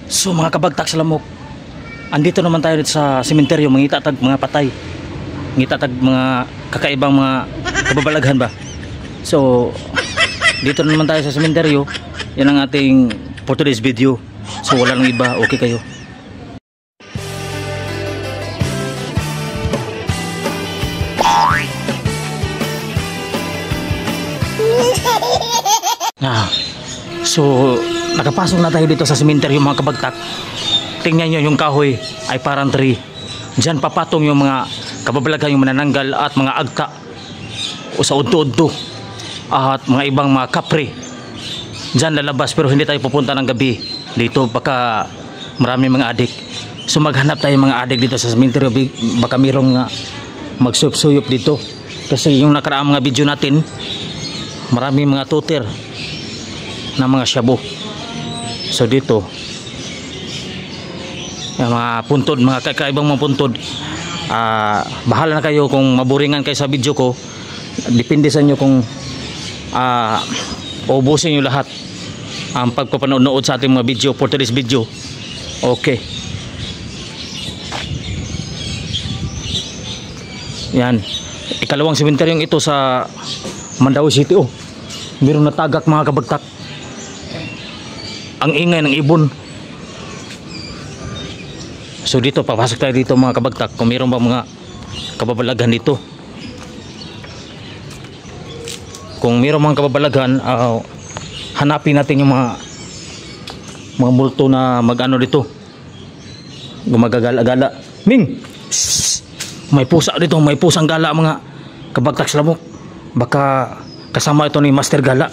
So mga kabagtak sa lamok, andito naman tayo dito sa sementeryo, mangita tag mga patay, mangita tag mga kakaibang mga kababalaghan ba. So dito naman tayo sa sementeryo. Yan ang ating for today's video. So wala nang iba, okay kayo. So nakapasok na tayo dito sa sementeryo mga kabagtak. Tingnan nyo yung kahoy ay parang tree. Diyan papatong yung mga kababalaghan, yung manananggal at mga agta o sa udto-udto at mga ibang mga kapre. Diyan lalabas, pero hindi tayo pupunta ng gabi dito, baka marami mga adik. So maghanap tayo mga adik dito sa sementeryo, baka mayroong magsuyop-suyop dito. Kasi yung nakaraang mga video natin, marami mga tutir na mga shabu. So dito yung mga puntod, mga kakaibang mga puntod. Bahala na kayo kung maburingan kayo sa video ko. Depende sa inyo kung ubusin nyo lahat ang pagpapanood sa ating mga video for today's video. Okay, yan, ikalawang sementeryong ito sa Mandaue City. Mayroong natagak mga kabagtak. Ang ingay ng ibon. So dito, papasok tayo dito mga kabagtak, kung mayroon ba mga kababalaghan dito. Kung mayroon mga kababalaghan, hanapin natin yung mga multo na mag-ano dito, gumagagala-gala. Ming! Shhh! May pusa dito, may pusang gala mga kabagtak sa lamok. Baka kasama ito ni Master Gala.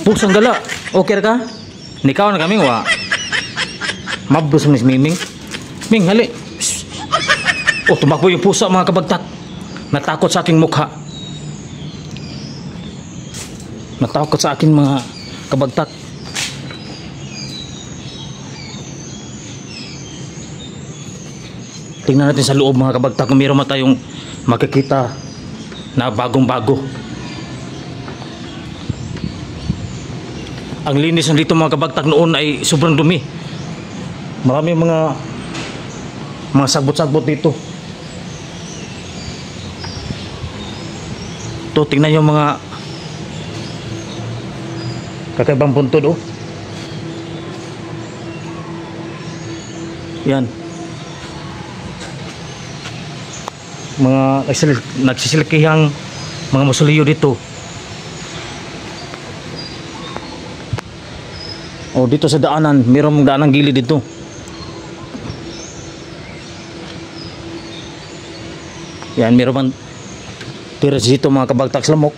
Pusang gala, okay ka? Nikaw na kami, wa? Mabdos mo ni Miming. Ming, hali. Tumakbo yung pusa mga kabagtak. Natakot sa aking mukha. Natakot sa akin mga kabagtak. Tingnan natin sa loob mga kabagtak kung mayroon tayong makikita na bagong-bago. Ang linis na dito mga kabagtak, noon ay sobrang dumi. Marami mga sagbot-sagbot dito. Ito, tingnan yung mga kakaibang puntod. Yan, mga nagsisilkihang mga mausoleo dito. Dito sa daanan, mayroong daanang gilid dito. Yan, mayroon man tiras dito mga kabagtak sa lamok.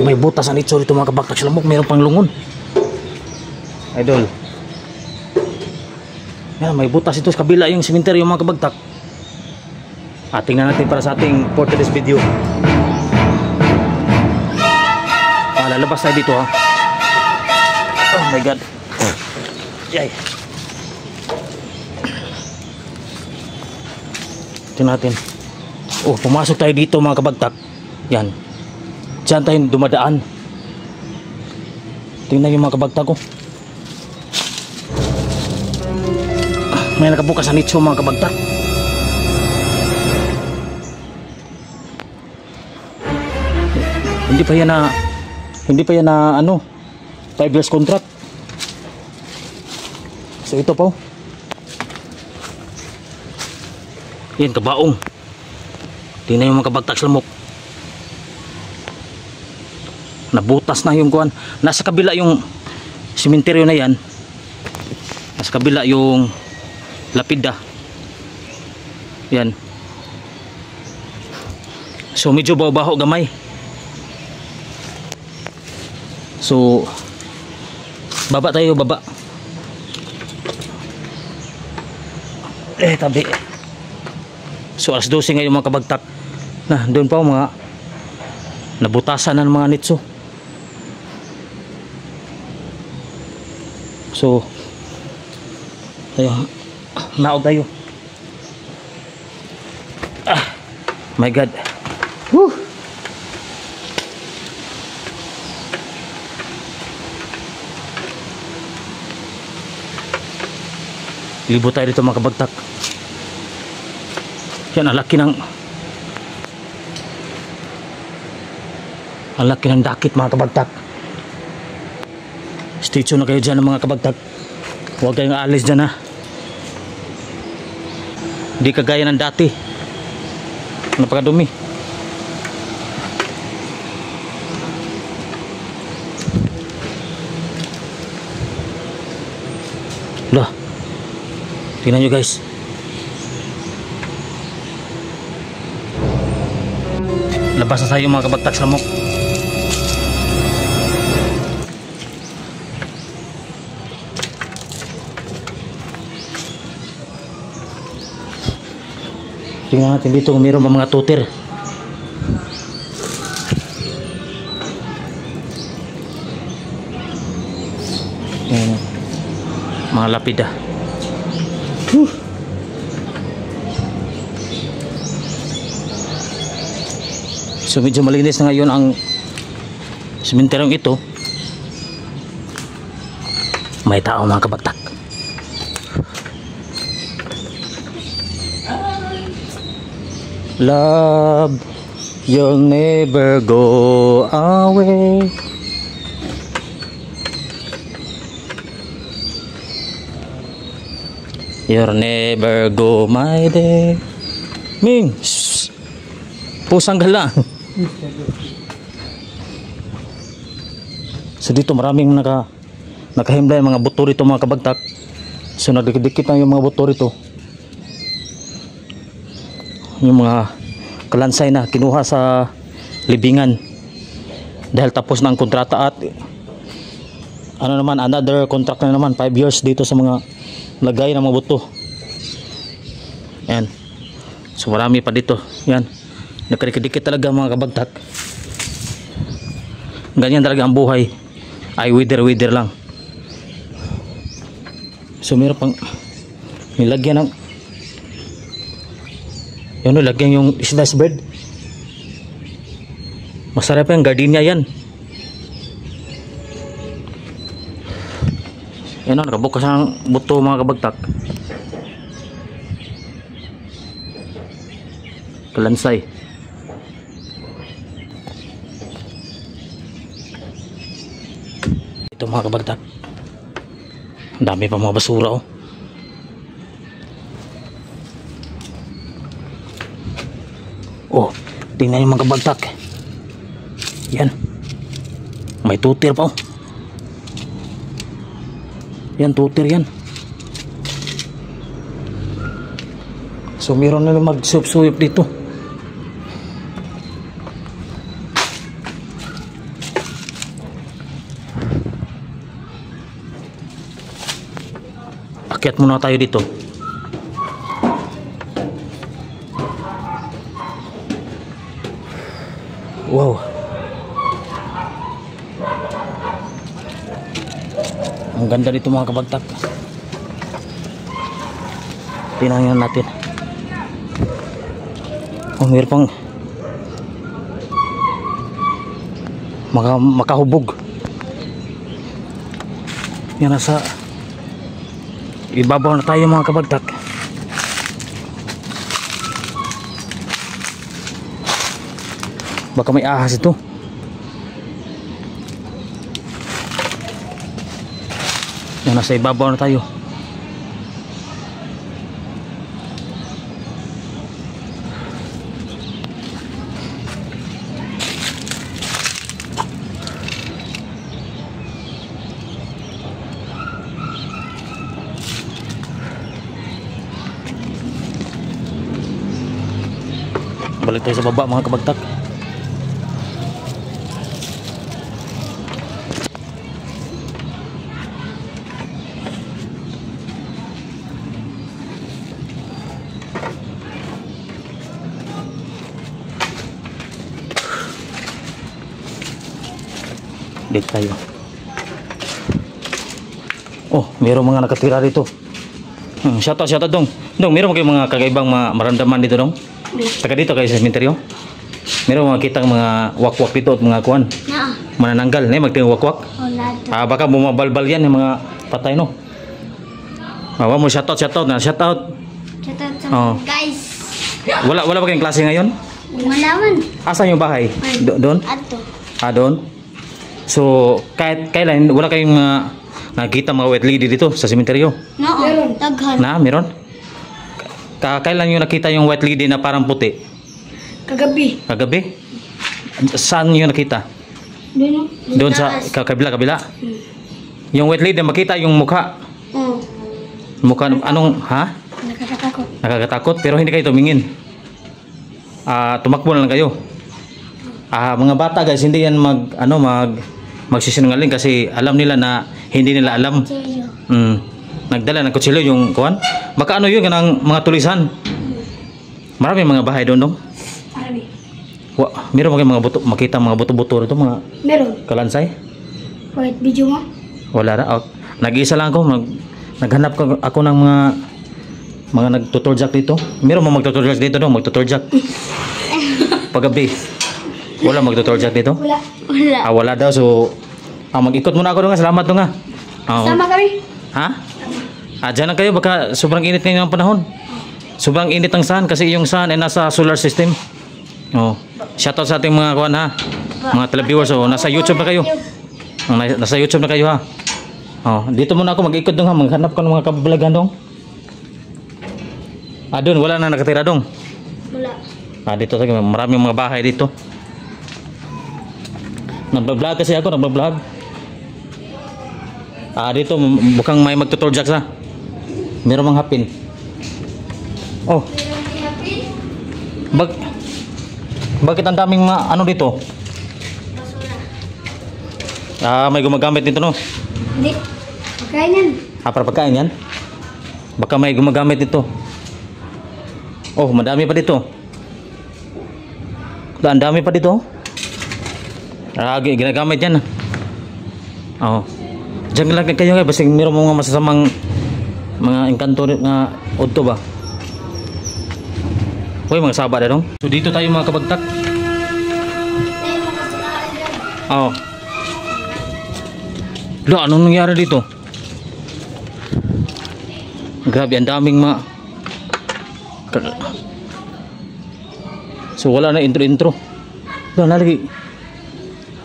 May butas ang itso dito mga kabagtak sa lamok. Mayroon pang lungon, idol. Yan, may butas ito sa kabila yung sementeryo mga kabagtak. Tingnan natin para sa ating for today's video. Lalabas tayo dito ha. Oh my god. Yay. Tingnan natin. Pumasok tayo dito mga kabagtak. Yan, diyan tayo dumadaan. Tingnan yung mga kabagtak ko. May nakabukas na nicho mga kabagtak. Hindi pa yan na ano, 5 years contract. So ito po. Yan, kabaong. Tingnan yung mga kabagtak sa lamok. Nabutas na yung kuwan. Nasa kabila yung sementeryo na yan. Nasa kabila yung lapida. Yan. So medyo baho-baho gamay. So baba tayo, baba. Tabi. So alas 12 ngayon mga kabagtak. Doon pa mga nabutasan na ng mga nitso. So tayo, naog tayo. My god. Woo! Libo tayo dito mga kabagtak. Yan, ang laki ng dakit mga kabagtak. Stay tuned na kayo dyan mga kabagtak. Huwag kayong aalis dyan ha. Hindi kagaya ng dati. Napakadumi. Lah, tingnan nyo guys. Labas na tayo mga kabagtak sa lamok. Tingnan natin dito kung mayroon mga tutir. Ayan, mga lapida. So medyo malinis na ngayon ang sementeryong ito. May tao mga kabagtak. Love, you'll never go away. You'll never go my day. Ming, pusang gala. So dito maraming nakahimlay mga buto rito mga kabagtak. So nagdikit-dikit na yung mga buto rito. Yung mga kalansay na kinuha sa libingan dahil tapos na ang kontrata at ano naman, another contract na naman, 5 years dito sa mga lagay ng mga buto. Yan, so marami pa dito. Yan, nakadikit-dikit talaga mga kabagtak. Ganyan talaga ang buhay, ay wither lang. So meron pang nilagyan ng yun, lagyan yung slice bread. Masarap yung gardenia yan. Yan o, nakabukas ng buto mga kabagtak. Kalansay. Ito mga kabagtak. Ang dami pa mga basura oh. Oh, tingnan yung mga kabagtak. Yan. May tutir pa oh. Yan, tutir yan. So meron na mag-suyop dito. Akyat muna tayo dito. Wow. Ang ganda dito mga kabagtak. Tingnan natin. Oh, mayroon pang makahubog. Yan, nasa ibabaw na tayo mga kabagtak. Baka may ahas ito. Yan, nasa ibabaw na tayo. Balik tayo sa baba mga kabagtak. Dito tayo. Oh, mayroong mga nakatira dito. Shout out dong. Dong, mayroon kayong mga kagaibang maramdaman dito dong? Taga dito kayo sa sementeryo? Mayroong mga kitang mga wakwak dito at mga kuwan? Manananggal. Magtingin wakwak? Baka bumabalbal yan yung mga patay no? Awa mo shoutout na. Shoutout. Shoutout sa Oh. guys. Wala ba kayong klase ngayon? Malaman. Asan yung bahay? Doon? Ato. Doon? So, kahit kailan wala kayong nakita mga white lady dito sa sementeryo? Meron. Taghan. Meron? Kailan yung nakita yung white lady na parang puti? Kagabi. Kagabi? Saan yung nakita? Doon sa kabila? Yung white lady, makita yung mukha. Oo. Mukha, anong, ha? Nakakatakot. Nakakatakot, pero hindi kayo tumingin. Tumakbo na lang kayo. Mga bata guys, hindi yan magsisinungaling kasi alam nila na hindi nila alam. Seryo. Nagdala ng kutsilyo yung kuwan. Baka ano yun, kanang mga tulisan. Marami mga bahay doon, dong. Marami. Meron mo kayong mga buto, makita mga buto-buto rito, mga Meron. kalansay? Wait, video mo? Wala na. Nag-iisa lang ako. Naghanap ako ng mga nagtuturjak dito. Meron mo magtuturjak dito, dong, magtuturjak. Paggabi. Wala magtuturjak dito? Wala. Wala. Wala daw. So, mag-ikot muna ako doon nga. Salamat doon nga. Sama kami. Ha? Dyan lang kayo. Baka sobrang init ngayon ang panahon. Sobrang init ang sun kasi yung sun ay nasa solar system. Shoutout sa ating mga kuwan ha. Mga televiewers. Nasa YouTube na kayo. Nasa YouTube na kayo ha. Dito muna ako mag-ikot doon ha. Maghanap ko ng mga kabalagan doon. Doon. Wala na nakatira doon. Wala. Dito sa maraming mga bahay dito. Nag-vlog kasi ako, nag-vlog. Dito bukang may magtuturjak sa. Meron mang hapin. Bakit ang daming ano dito? May gumagamit dito, no? Hindi. Pagkain yan. Para pagkain yan? Baka may gumagamit dito. Madami pa dito. Ang dami pa dito. Ginagamit yan. Diyan lang kayo guys. Basta meron mga masasamang mga engkanto na udto ba? Mga saba na dong. So dito tayo mga kabagtak. Anong nangyari dito? Grabe, ang daming So wala na intro. Nalagi.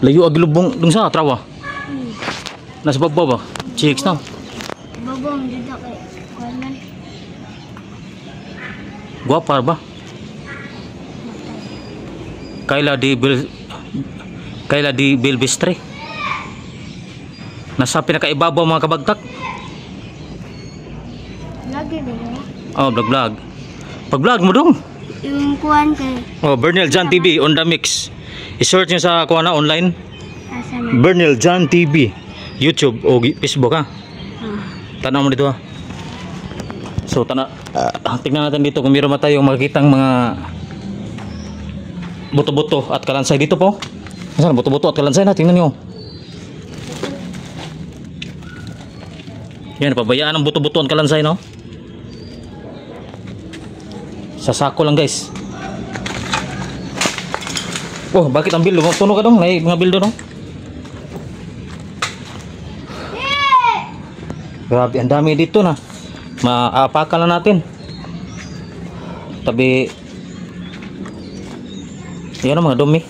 Layo agilubong dun sa trawa. Nasa baba ba? Chicks na. Babong dito kay Kuanan. Guwapa ba? Kayla di Bilbistre. Nasa pinakaibabaw mga kabagtak. Lagi din. Vlog. Pag-vlog mo dong. Yung kuan kay Bernel John TV on the mix. I-search nyo sa kuha na online. Asan. Bernel John TV. YouTube o Facebook ha. Tanaw mo dito ha. So tingnan natin dito kung meron ba tayong makikitang mga buto-buto at kalansay dito po. Saan buto-buto at kalansay na? Tingnan nyo. Yan, pabayaan ang buto-buto at kalansay, no? Sa sako lang guys. Bakit ang bildo? Tuno ka dong? May mga bildo, no? Grabe, ang dami dito na. Maapakan na natin. Tabi. Yan mga dumi.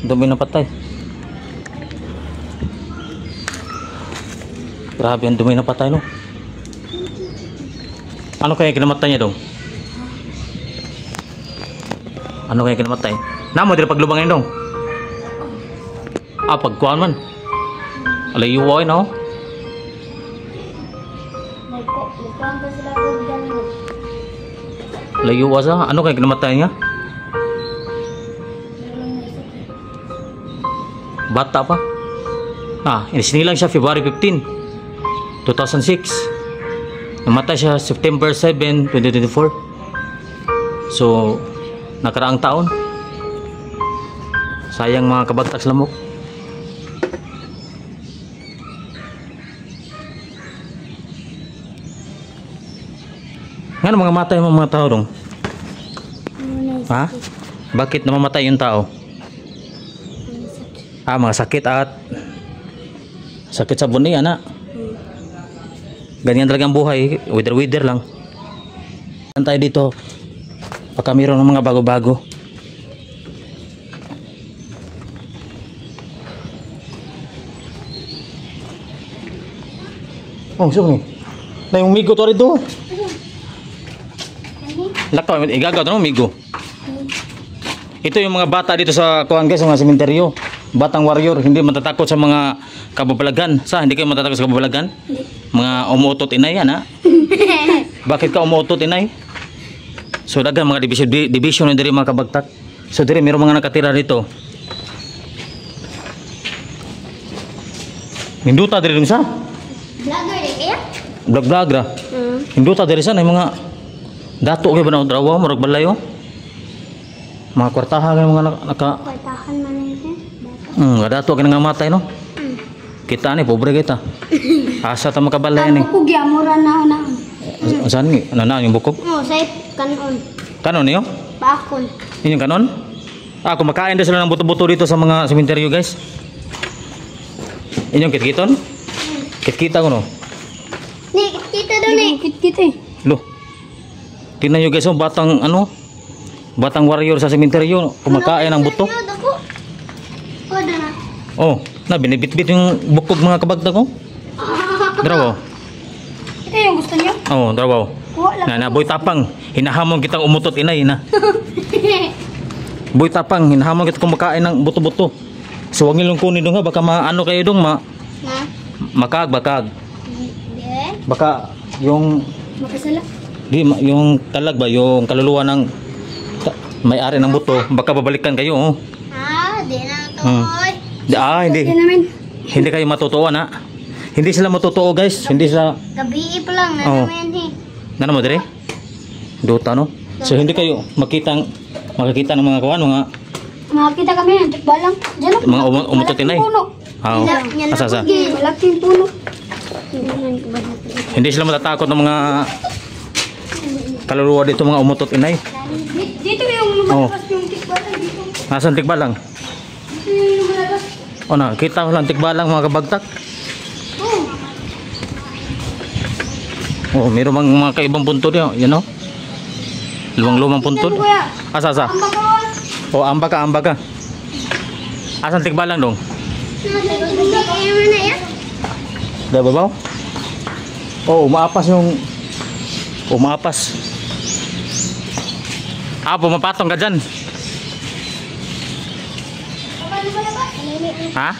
Dumi na patay. Grabe, ang dumi na patay, no? Ano kaya kinamatay niya dong? Ano kaya kinamatay? Namo dito paglubangin dong. Pagkuhan man. Alayuwa no? Nagkuhan pa sila kung ganun. Layuwa sa? Ano kaya kinamatay niya? Bata pa? Sinilang siya February 15, 2006. Namatay siya September 7, 2024. So, nakaraang taon. Sayang mga kabagtak sa lamok. Nga mga matay mga tao dong? Ha? Bakit namamatay yung tao? Mga sakit at sakit sa buni, anak. Ganyan talaga ang buhay, wither lang. Tayo dito baka mayroon ng mga bago-bago. Oh, sure ni. Na yung migo to rito. Lakaw, igagaw to no migo. Ito yung mga bata dito sa kuan guys, sa mga sementeryo. Batang warrior, hindi matatakot sa mga kababalagan. Hindi kayo matatakot sa kababalagan? Mga umuutot inay yan ha? Bakit ka umuutot inay? So dagan mga division na diri mga kabagtak. So diri mayroong mga nakatira dito. Hinduta diri dun sa? Vlogger din kaya? Vlog ra. Hinduta diri sa na mga dato kay banaw drawa murag balayo. Mga kwartahan ng mga naka Kwartahan man yun. dato kay nga matay no. Kita ni pobre kita. Asa ta makabalay ni. Bukog yamura na una. Saan ni? Ano na yung bukog? Oh, say kanon. Kanon niyo? Paakon. Yun yung kanon? Kumakain din sila ng buto-buto dito sa mga sementeryo guys. Yun yung kitkiton? Kitkita ko no? Ni, kita daw ni. Kita eh. Lo. Tingnan nyo guys, batang warrior sa sementeryo kumakain ng buto. Oh, binibit-bit yung bukog mga kabagta ko. Draw. Ito yung gusto niyo? Oh, draw. Boy tapang, hinahamon kitang umutot inay na. Boy tapang, hinahamon kita kumakain ng buto-buto. So wag nilong kunin dong ha, baka maano kayo dong bakag. Baka yung Makasala. yung talag ba, yung kaluluwa ng may-ari ng buto, baka babalikan kayo oh. Di na to. Hindi. Hindi kayo matutuwa na. Hindi sila matutuo guys. Hindi sila. Gabi pa lang. Naman eh. Nana mo dire? Duta no? So hindi kayo makakita ng mga kawan, Makakita kami ng tikbalang. Diyan mga umutotin ay. Asa. Malaking puno. Hindi sila matatakot ng mga kaluluwa dito, mga umutot inay. Dito yung lumalabas yung tikbalang dito. Nasaan tikbalang? Dito yung lumalabas. Kita ko lang tikbalang mga kabagtak. Mayroon mga kaibang puntod yun. Yan o. Lumang puntod. Asa? Amba ka. Asan tikbalang dong? Dahil babaw? Umaapas. Pumapatong ka dyan. Ha?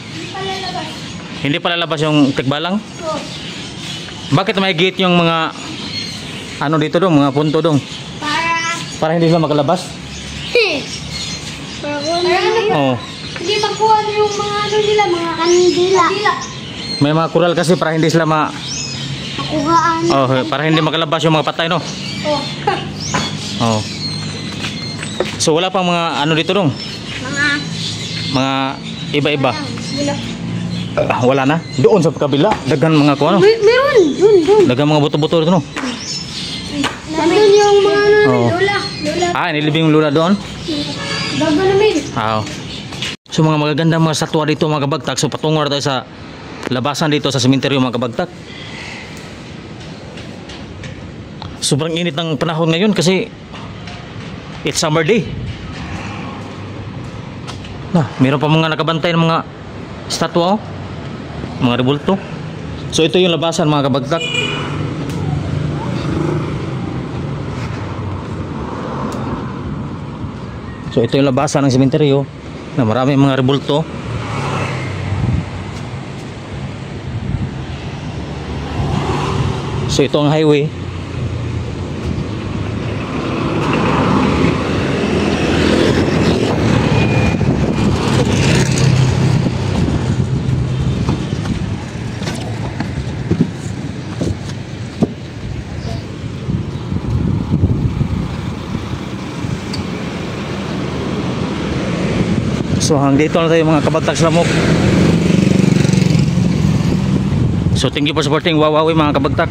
Hindi pa lalabas yung tikbalang? Bakit may gate yung mga dito dong, mga punto dong? Para hindi sila makalabas? Hindi makuha yung mga nila, mga kandila. May mga kural kasi para hindi sila makuhaan. Para hindi makalabas yung mga patay no? So wala pang mga dito dong? Mga iba-iba. Wala na. Doon sa kabila, dagan mga kuano. Meron, doon. Dagan mga buto-buto dito no. Nandun yung mga lola. Nilibing yung lula doon. Dagan namin. So mga magagandang mga satwa dito mga kabagtak. So patungo na tayo sa labasan dito sa sementeryo mga kabagtak. Sobrang init ng panahon ngayon kasi it's summer day. Meron pa mga nakabantay ng mga statwa mga rebulto. So ito yung labasan mga kabagtak. So ito yung labasan ng sementeryo na marami mga rebulto. So ito ang highway. So hanggang dito na tayo mga kabagtak sa lamok. So thank you for supporting Wawawi mga kabagtak.